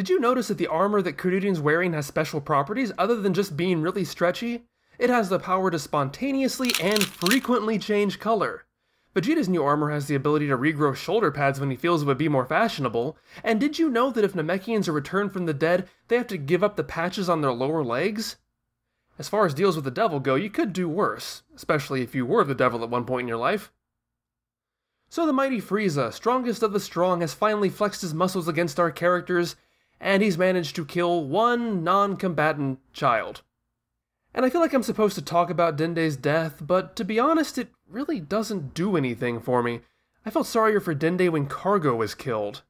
Did you notice that the armor that Kuririn's wearing has special properties other than just being really stretchy? It has the power to spontaneously and frequently change color. Vegeta's new armor has the ability to regrow shoulder pads when he feels it would be more fashionable. And did you know that if Namekians are returned from the dead, they have to give up the patches on their lower legs? As far as deals with the devil go, you could do worse, especially if you were the devil at one point in your life. So the mighty Freeza, strongest of the strong, has finally flexed his muscles against our characters, and he's managed to kill one non-combatant child. And I feel like I'm supposed to talk about Dende's death, but to be honest, it really doesn't do anything for me. I felt sorrier for Dende when Cargo was killed.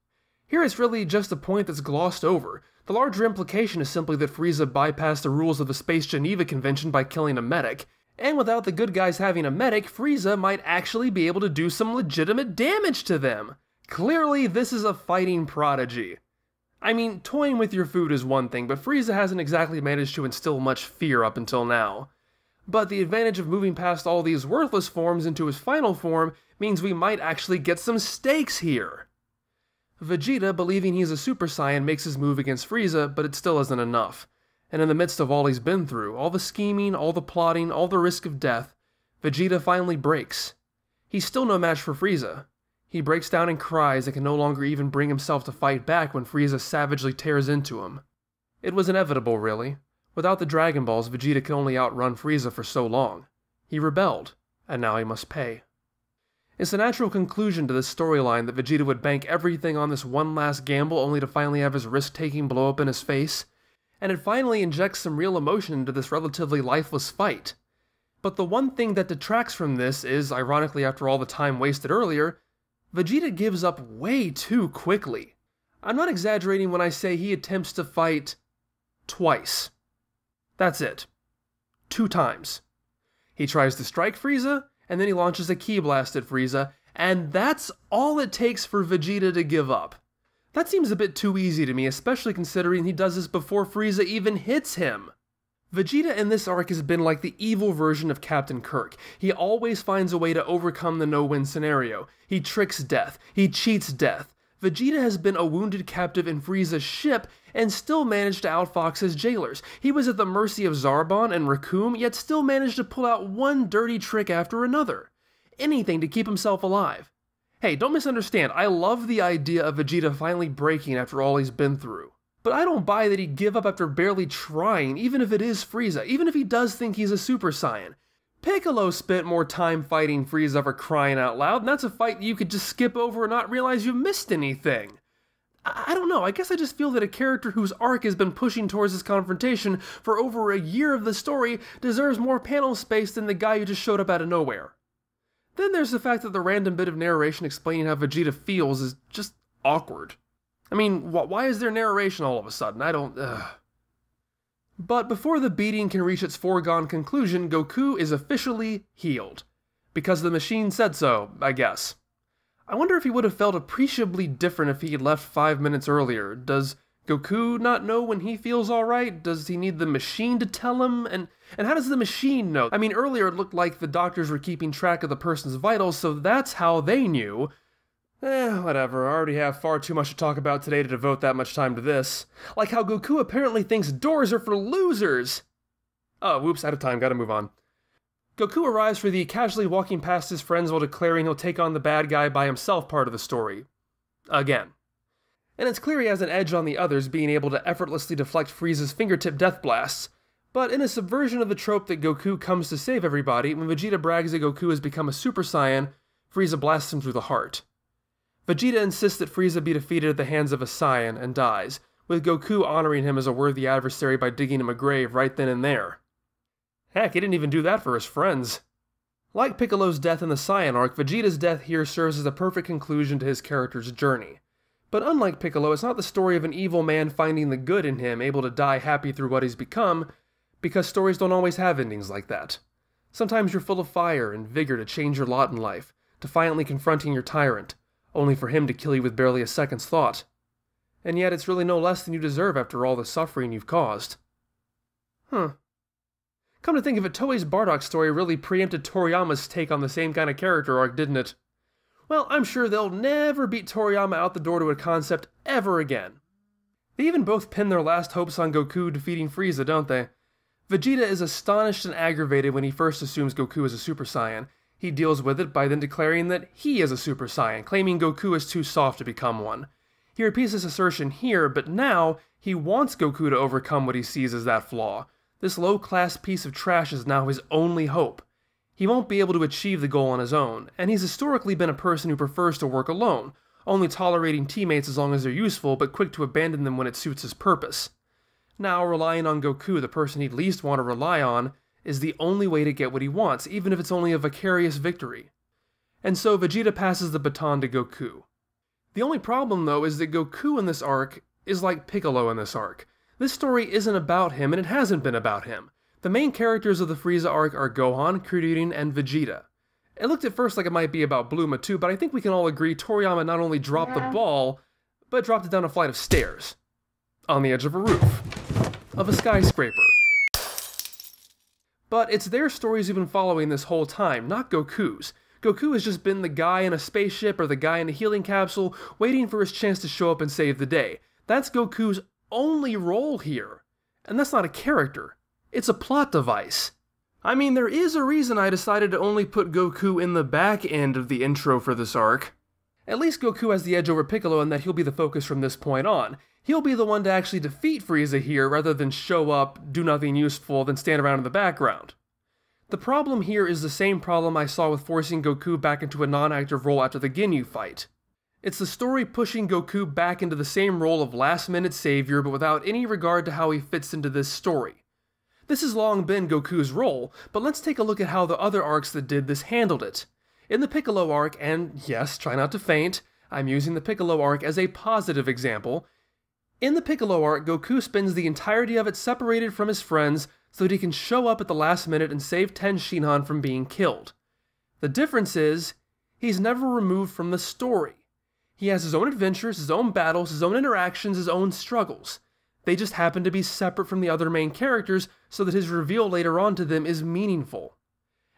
Here it's really just a point that's glossed over. The larger implication is simply that Freeza bypassed the rules of the Space Geneva Convention by killing a medic, and without the good guys having a medic, Freeza might actually be able to do some legitimate damage to them. Clearly, this is a fighting prodigy. I mean, toying with your food is one thing, but Freeza hasn't exactly managed to instill much fear up until now. But the advantage of moving past all these worthless forms into his final form means we might actually get some stakes here. Vegeta, believing he's a Super Saiyan, makes his move against Freeza, but it still isn't enough. And in the midst of all he's been through, all the scheming, all the plotting, all the risk of death, Vegeta finally breaks. He's still no match for Freeza. He breaks down and cries and can no longer even bring himself to fight back when Freeza savagely tears into him. It was inevitable, really. Without the Dragon Balls, Vegeta could only outrun Freeza for so long. He rebelled, and now he must pay. It's a natural conclusion to this storyline that Vegeta would bank everything on this one last gamble only to finally have his risk-taking blow up in his face, and it finally injects some real emotion into this relatively lifeless fight. But the one thing that detracts from this is, ironically after all the time wasted earlier, Vegeta gives up way too quickly. I'm not exaggerating when I say he attempts to fight twice. That's it. 2 times. He tries to strike Freeza, and then he launches a Ki Blast at Freeza, and that's all it takes for Vegeta to give up. That seems a bit too easy to me, especially considering he does this before Freeza even hits him. Vegeta in this arc has been like the evil version of Captain Kirk. He always finds a way to overcome the no-win scenario. He tricks death. He cheats death. Vegeta has been a wounded captive in Frieza's ship and still managed to outfox his jailers. He was at the mercy of Zarbon and Raccoon, yet still managed to pull out one dirty trick after another. Anything to keep himself alive. Hey, don't misunderstand, I love the idea of Vegeta finally breaking after all he's been through. But I don't buy that he'd give up after barely trying, even if it is Freeza, even if he does think he's a Super Saiyan. Piccolo spent more time fighting Freeza for crying out loud, and that's a fight you could just skip over and not realize you missed anything. I don't know, I guess I just feel that a character whose arc has been pushing towards this confrontation for over a year of the story deserves more panel space than the guy who just showed up out of nowhere. Then there's the fact that the random bit of narration explaining how Vegeta feels is just awkward. I mean, why is there narration all of a sudden? I don't... But before the beating can reach its foregone conclusion, Goku is officially healed. Because the machine said so, I guess. I wonder if he would have felt appreciably different if he had left 5 minutes earlier. Does Goku not know when he feels alright? Does he need the machine to tell him? And how does the machine know? I mean, earlier it looked like the doctors were keeping track of the person's vitals, so that's how they knew. Whatever, I already have far too much to talk about today to devote that much time to this. Like how Goku apparently thinks doors are for losers! Oh, whoops, out of time, gotta move on. Goku arrives for the casually walking past his friends while declaring he'll take on the bad guy by himself part of the story. Again. And it's clear he has an edge on the others, being able to effortlessly deflect Frieza's fingertip death blasts. But in a subversion of the trope that Goku comes to save everybody, when Vegeta brags that Goku has become a Super Saiyan, Frieza blasts him through the heart. Vegeta insists that Frieza be defeated at the hands of a Saiyan and dies, with Goku honoring him as a worthy adversary by digging him a grave right then and there. Heck, he didn't even do that for his friends. Like Piccolo's death in the Saiyan arc, Vegeta's death here serves as a perfect conclusion to his character's journey. But unlike Piccolo, it's not the story of an evil man finding the good in him, able to die happy through what he's become, because stories don't always have endings like that. Sometimes you're full of fire and vigor to change your lot in life, defiantly confronting your tyrant, only for him to kill you with barely a second's thought. And yet it's really no less than you deserve after all the suffering you've caused. Come to think of it, Toei's Bardock story really preempted Toriyama's take on the same kind of character arc, didn't it? Well, I'm sure they'll never beat Toriyama out the door to a concept ever again. They even both pin their last hopes on Goku defeating Freeza, don't they? Vegeta is astonished and aggravated when he first assumes Goku is a Super Saiyan. He deals with it by then declaring that he is a Super Saiyan, claiming Goku is too soft to become one. He repeats this assertion here, but now he wants Goku to overcome what he sees as that flaw. This low-class piece of trash is now his only hope. He won't be able to achieve the goal on his own, and he's historically been a person who prefers to work alone, only tolerating teammates as long as they're useful, but quick to abandon them when it suits his purpose. Now, relying on Goku, the person he'd least want to rely on, is the only way to get what he wants, even if it's only a vicarious victory. And so Vegeta passes the baton to Goku. The only problem, though, is that Goku in this arc is like Piccolo in this arc. This story isn't about him, and it hasn't been about him. The main characters of the Freeza arc are Gohan, Krillin, and Vegeta. It looked at first like it might be about Bulma too, but I think we can all agree Toriyama not only dropped the ball, but dropped it down a flight of stairs. On the edge of a roof. Of a skyscraper. But it's their stories we've been following this whole time, not Goku's. Goku has just been the guy in a spaceship or the guy in a healing capsule waiting for his chance to show up and save the day. That's Goku's only role here. And that's not a character. It's a plot device. I mean, there is a reason I decided to only put Goku in the back end of the intro for this arc. At least Goku has the edge over Piccolo in that he'll be the focus from this point on. He'll be the one to actually defeat Freeza here rather than show up, do nothing useful, then stand around in the background. The problem here is the same problem I saw with forcing Goku back into a non-active role after the Ginyu fight. It's the story pushing Goku back into the same role of last-minute savior, but without any regard to how he fits into this story. This has long been Goku's role, but let's take a look at how the other arcs that did this handled it. In the Piccolo arc, and yes, try not to faint, I'm using the Piccolo arc as a positive example. In the Piccolo arc, Goku spends the entirety of it separated from his friends so that he can show up at the last minute and save Ten Shinhan from being killed. The difference is, he's never removed from the story. He has his own adventures, his own battles, his own interactions, his own struggles. They just happen to be separate from the other main characters so that his reveal later on to them is meaningful.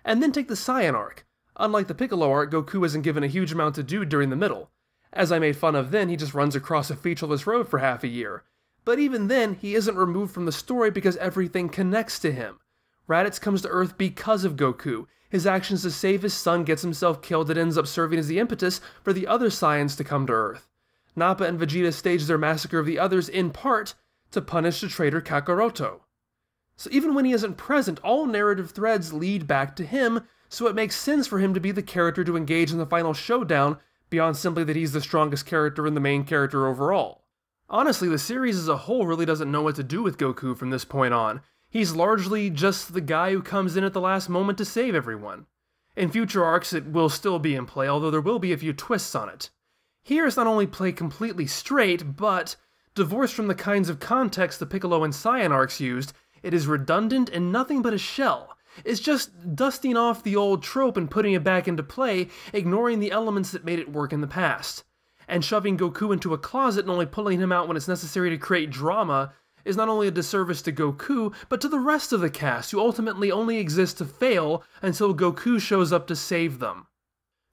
And then take the Saiyan arc. Unlike the Piccolo arc, Goku isn't given a huge amount to do during the middle. As I made fun of then, he just runs across a featureless road for half a year. But even then, he isn't removed from the story because everything connects to him. Raditz comes to Earth because of Goku. His actions to save his son gets himself killed and ends up serving as the impetus for the other Saiyans to come to Earth. Nappa and Vegeta stage their massacre of the others in part to punish the traitor Kakaroto. So even when he isn't present, all narrative threads lead back to him, so it makes sense for him to be the character to engage in the final showdown, beyond simply that he's the strongest character and the main character overall. Honestly, the series as a whole really doesn't know what to do with Goku from this point on. He's largely just the guy who comes in at the last moment to save everyone. In future arcs, it will still be in play, although there will be a few twists on it. Here it's not only played completely straight, but divorced from the kinds of context the Piccolo and Saiyan arcs used, it is redundant and nothing but a shell. It's just dusting off the old trope and putting it back into play, ignoring the elements that made it work in the past. And shoving Goku into a closet and only pulling him out when it's necessary to create drama is not only a disservice to Goku, but to the rest of the cast, who ultimately only exist to fail until Goku shows up to save them.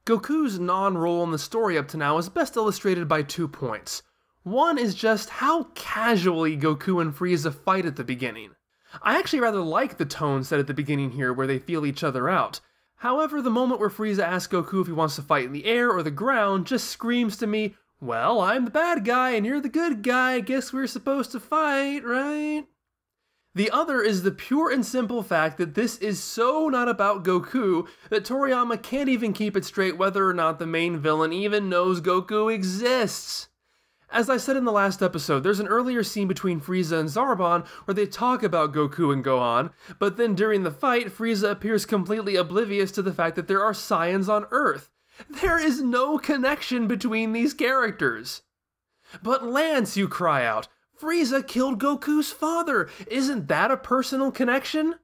Goku's non-role in the story up to now is best illustrated by 2 points. One is just how casually Goku and Frieza fight at the beginning. I actually rather like the tone set at the beginning here where they feel each other out. However, the moment where Frieza asks Goku if he wants to fight in the air or the ground just screams to me, well, I'm the bad guy and you're the good guy, I guess we're supposed to fight, right? The other is the pure and simple fact that this is so not about Goku that Toriyama can't even keep it straight whether or not the main villain even knows Goku exists. As I said in the last episode, there's an earlier scene between Frieza and Zarbon where they talk about Goku and Gohan, but then during the fight, Frieza appears completely oblivious to the fact that there are Saiyans on Earth. There is no connection between these characters. But Lance, you cry out, Frieza killed Goku's father. Isn't that a personal connection?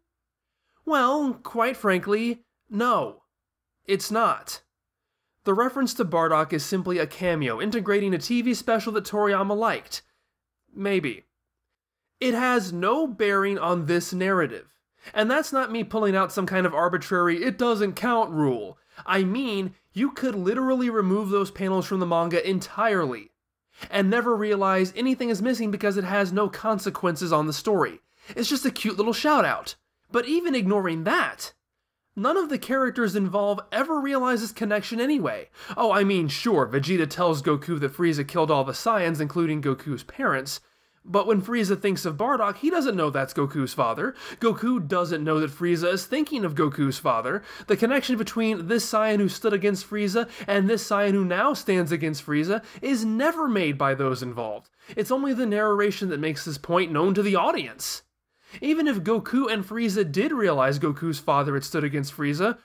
Well, quite frankly, no. It's not. The reference to Bardock is simply a cameo, integrating a TV special that Toriyama liked. Maybe. It has no bearing on this narrative. And that's not me pulling out some kind of arbitrary "it doesn't count" rule. I mean, you could literally remove those panels from the manga entirely. and never realize anything is missing because it has no consequences on the story. It's just a cute little shout out. But even ignoring that, none of the characters involved ever realize this connection anyway. Oh, I mean, sure, Vegeta tells Goku that Freeza killed all the Saiyans, including Goku's parents, but when Freeza thinks of Bardock, he doesn't know that's Goku's father. Goku doesn't know that Freeza is thinking of Goku's father. The connection between this Saiyan who stood against Freeza and this Saiyan who now stands against Freeza is never made by those involved. It's only the narration that makes this point known to the audience. Even if Goku and Freeza did realize Goku's father had stood against Freeza,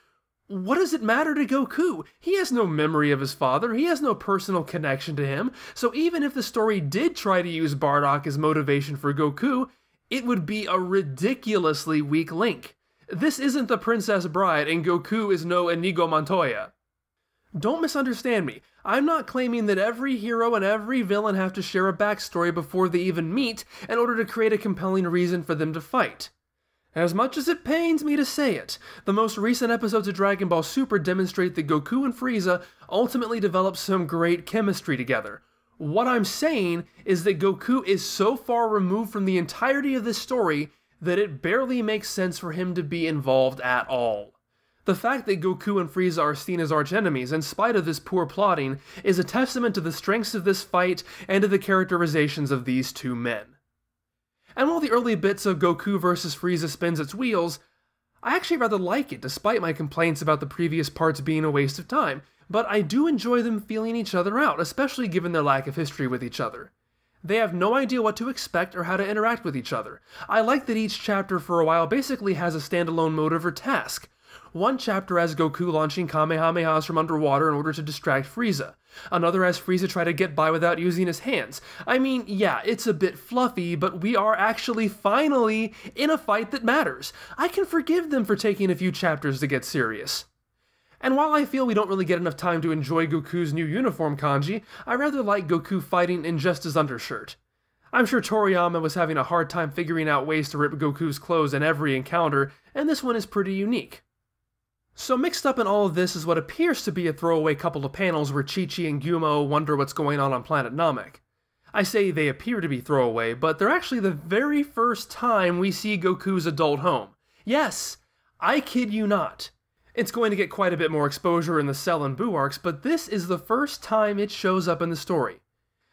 what does it matter to Goku? He has no memory of his father, he has no personal connection to him, so even if the story did try to use Bardock as motivation for Goku, it would be a ridiculously weak link. This isn't the Princess Bride, and Goku is no Inigo Montoya. Don't misunderstand me. I'm not claiming that every hero and every villain have to share a backstory before they even meet in order to create a compelling reason for them to fight. As much as it pains me to say it, the most recent episodes of Dragon Ball Super demonstrate that Goku and Frieza ultimately develop some great chemistry together. What I'm saying is that Goku is so far removed from the entirety of this story that it barely makes sense for him to be involved at all. The fact that Goku and Frieza are seen as archenemies in spite of this poor plotting is a testament to the strengths of this fight and to the characterizations of these two men. And while the early bits of Goku vs. Frieza spins its wheels, I actually rather like it despite my complaints about the previous parts being a waste of time, but I do enjoy them feeling each other out, especially given their lack of history with each other. They have no idea what to expect or how to interact with each other. I like that each chapter for a while basically has a standalone motive or task. One chapter has Goku launching Kamehamehas from underwater in order to distract Frieza. Another has Frieza try to get by without using his hands. I mean, yeah, it's a bit fluffy, but we are actually finally in a fight that matters. I can forgive them for taking a few chapters to get serious. And while I feel we don't really get enough time to enjoy Goku's new uniform kanji, I rather like Goku fighting in just his undershirt. I'm sure Toriyama was having a hard time figuring out ways to rip Goku's clothes in every encounter, and this one is pretty unique. So mixed up in all of this is what appears to be a throwaway couple of panels where Chi-Chi and Gyumo wonder what's going on Planet Namek. I say they appear to be throwaway, but they're actually the very first time we see Goku's adult home. Yes, I kid you not. It's going to get quite a bit more exposure in the Cell and Buu arcs, but this is the first time it shows up in the story.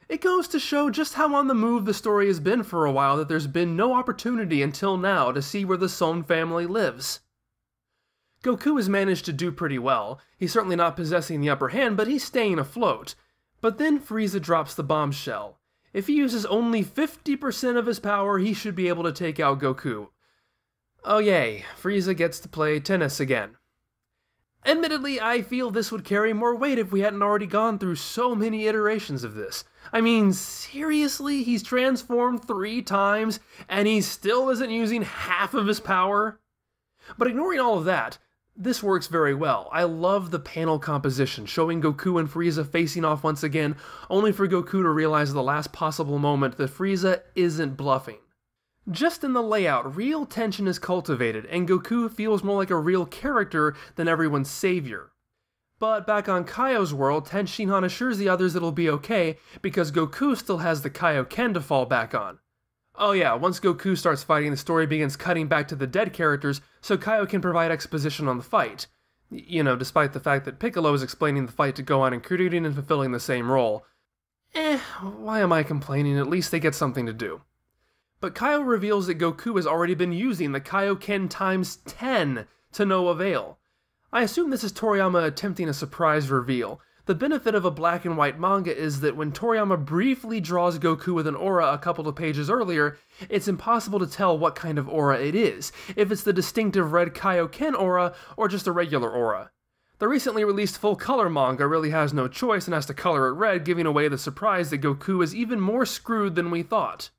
It goes to show just how on the move the story has been for a while that there's been no opportunity until now to see where the Son family lives. Goku has managed to do pretty well. He's certainly not possessing the upper hand, but he's staying afloat. But then Frieza drops the bombshell. If he uses only 50% of his power, he should be able to take out Goku. Oh yay, Frieza gets to play tennis again. Admittedly, I feel this would carry more weight if we hadn't already gone through so many iterations of this. I mean, seriously, he's transformed 3 times, and he still isn't using half of his power? But ignoring all of that, this works very well. I love the panel composition, showing Goku and Frieza facing off once again, only for Goku to realize at the last possible moment that Frieza isn't bluffing. Just in the layout, real tension is cultivated, and Goku feels more like a real character than everyone's savior. But back on Kaio's world, Ten Shinhan assures the others it'll be okay, because Goku still has the Kaio-ken to fall back on. Oh yeah, once Goku starts fighting, the story begins cutting back to the dead characters, so Kaio can provide exposition on the fight. You know, despite the fact that Piccolo is explaining the fight to Gohan and Krillin and fulfilling the same role. Why am I complaining? At least they get something to do. But Kaio reveals that Goku has already been using the Kaio-ken times 10 to no avail. I assume this is Toriyama attempting a surprise reveal. The benefit of a black and white manga is that when Toriyama briefly draws Goku with an aura a couple of pages earlier, it's impossible to tell what kind of aura it is, if it's the distinctive red Kaio-ken aura or just a regular aura. The recently released full-color manga really has no choice and has to color it red, giving away the surprise that Goku is even more screwed than we thought.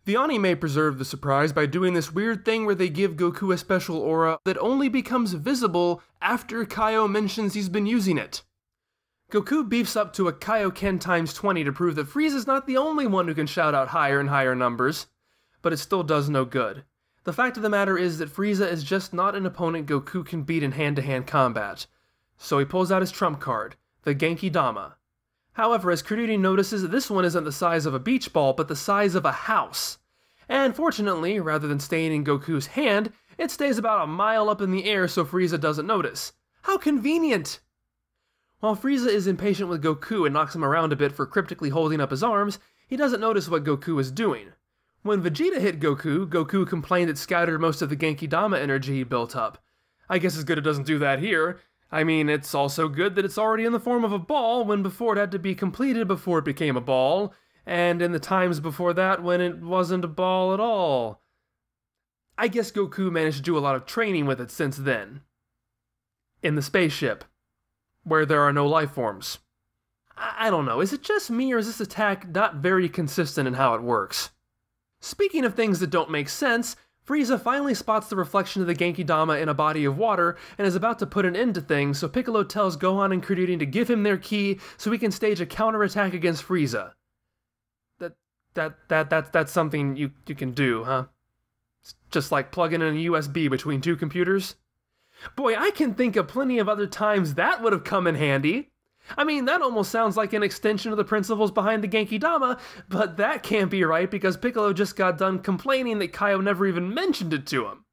The anime preserve the surprise by doing this weird thing where they give Goku a special aura that only becomes visible after Kaio mentions he's been using it. Goku beefs up to a Kaio-ken times 20 to prove that Frieza's not the only one who can shout out higher and higher numbers, but it still does no good. The fact of the matter is that Frieza is just not an opponent Goku can beat in hand-to-hand combat, so he pulls out his trump card, the Genki Dama. However, as Kuriri notices, this one isn't the size of a beach ball, but the size of a house. And fortunately, rather than staying in Goku's hand, it stays about a mile up in the air so Freeza doesn't notice. How convenient! While Freeza is impatient with Goku and knocks him around a bit for cryptically holding up his arms, he doesn't notice what Goku is doing. When Vegeta hit Goku, Goku complained it scattered most of the Genki-Dama energy he built up. I guess it's good it doesn't do that here. I mean, it's also good that it's already in the form of a ball when before it had to be completed before it became a ball, and in the times before that when it wasn't a ball at all. I guess Goku managed to do a lot of training with it since then. In the spaceship, where there are no life forms. I don't know, is it just me or is this attack not very consistent in how it works? Speaking of things that don't make sense, Freeza finally spots the reflection of the Genki-Dama in a body of water and is about to put an end to things, so Piccolo tells Gohan and Krillin to give him their ki so he can stage a counterattack against Freeza. That's something you can do, huh? It's just like plugging in a USB between two computers? Boy, I can think of plenty of other times that would have come in handy. I mean, that almost sounds like an extension of the principles behind the Genki-Dama, but that can't be right because Piccolo just got done complaining that Kaio never even mentioned it to him.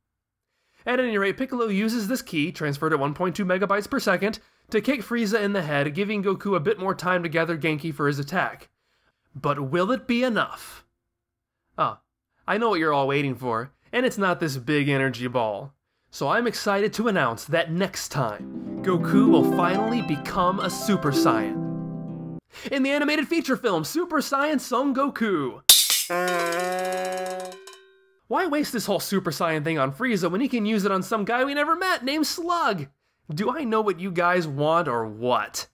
At any rate, Piccolo uses this ki, transferred at 1.2 megabytes per second, to kick Frieza in the head, giving Goku a bit more time to gather Genki for his attack. But will it be enough? Oh, I know what you're all waiting for, and it's not this big energy ball. So I'm excited to announce that next time, Goku will finally become a Super Saiyan. In the animated feature film, Super Saiyan Son Goku. Why waste this whole Super Saiyan thing on Frieza when he can use it on some guy we never met named Slug? Do I know what you guys want or what?